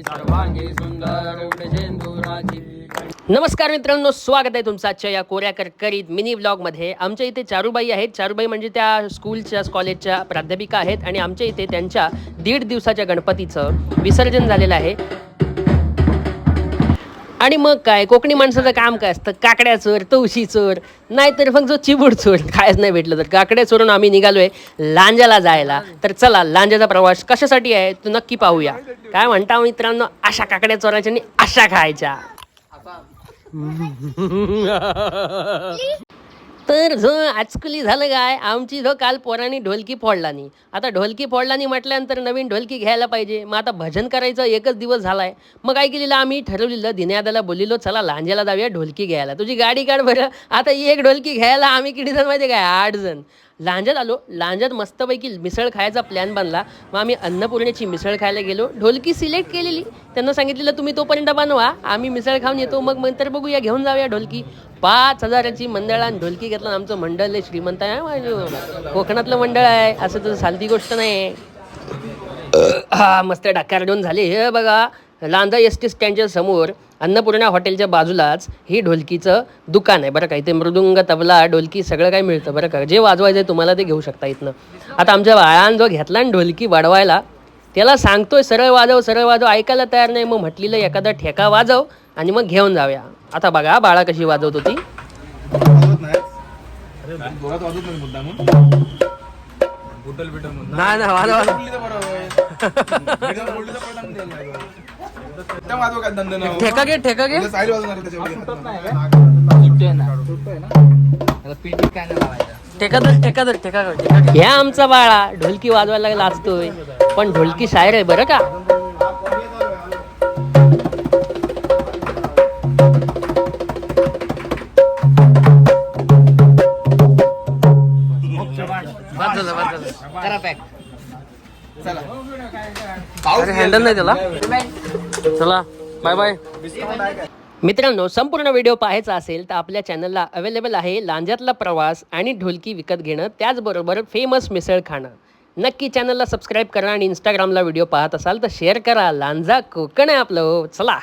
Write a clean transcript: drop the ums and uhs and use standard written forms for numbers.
सर्वांगी सुंदर वृषेंदुराची. नमस्कार मित्रांनो, स्वागत आहे तुमचं आजच्या या कोऱ्या करकरीत मिनी व्लॉगमध्ये. आमच्या इथे चारूबाई आहेत. चारूबाई म्हणजे त्या स्कूलच्या कॉलेजच्या प्राध्यापिका आहेत आणि आमच्या इथे त्यांच्या 1.5 दिवसाच्या गणपतीचं विसर्जन झालेलं आहे. आणि मग काय, कोकणी माणसाचं काम काय असतं? काकड्या चोर, तवशी चोर, नाहीतर मग जो चिबूड चोर. कायच नाही भेटलं तर काकड्या चोरून आम्ही निघालोय लांजाला जायला. तर चला, लांजाचा प्रवास कशासाठी आहे तो नक्की पाहूया. काय म्हणता मित्रांनो, अशा काकड्या चोरायच्या आणि अशा खायच्या. तर जो आजकुली झालं काय, आमची जो काल पोरांनी ढोलकी फोडला नाही. आता ढोलकी फोडला नाही म्हटल्यानंतर नवीन ढोलकी घ्यायला पाहिजे. मग आता भजन करायचं एकच दिवस झालाय. मग काय केलेलं, आम्ही ठरवलेलं, दिन्यादाला बोललेलो, चला लांजाला जाऊया ढोलकी घ्यायला. तुझी गाडी काढ बरं. आता एक ढोलकी घ्यायला आम्ही किती जण माहिती काय, 8 जण. लांजात आलो. लांजात मस्तपैकी मिसळ खायचा प्लॅन बनला. मग आम्ही अन्नपूर्णेची मिसळ खायला गेलो. ढोलकी सिलेक्ट केलेली. त्यांना सांगितलेलं तुम्ही तोपर्यंत बनवा, आम्ही मिसळ खाऊन येतो, मग नंतर बघूया, घेऊन जाऊया ढोलकी. 5,000ची मंडळानं ढोलकी घेतला. आमचं मंडळ लय श्रीमंत आहे, माझं कोकणातलं मंडळ आहे, असं तर सालती गोष्ट नाही. हा मस्त डाकार्डून झाले. हे बघा, लांजा ST स्टँडच्या समोर अन्नपूर्णा हॉटेलच्या बाजूलाच ही ढोलकीचं दुकान आहे बरं का. इथे मृदुंग, तबला, ढोलकी सगळं काय मिळतं बरं का. जे वाजवायचं आहे तुम्हाला ते घेऊ शकता इथनं. आता आमच्या बाळानं जो घेतला ना ढोलकी वाढवायला, त्याला सांगतोय सरळ वाजव सरळ वाजव, ऐकायला तयार नाही. मग म्हटलेलं एखादा ठेका वाजव आणि मग घेऊन जाऊया. आता बघा बाळा कशी वाजवत होती. ठेका घे, ठेका घे. ह्या आमचा बाळा ढोलकी वाजवायला लाजतोय, पण ढोलकी शायर आहे बरं का. हँडल नाही त्याला. चला बाय बाय. मित्रांनो, संपूर्ण व्हिडिओ पाहायचा असेल तर आपल्या चॅनलला अवेलेबल आहे लांजातला प्रवास आणि ढोलकी विकत घेणं, त्याचबरोबर फेमस मिसळ खाणं. नक्की चॅनलला सबस्क्राईब करा आणि इंस्टाग्रामला व्हिडिओ पाहत असाल तर शेअर करा. लांजा कोकण आहे आपलं. चला.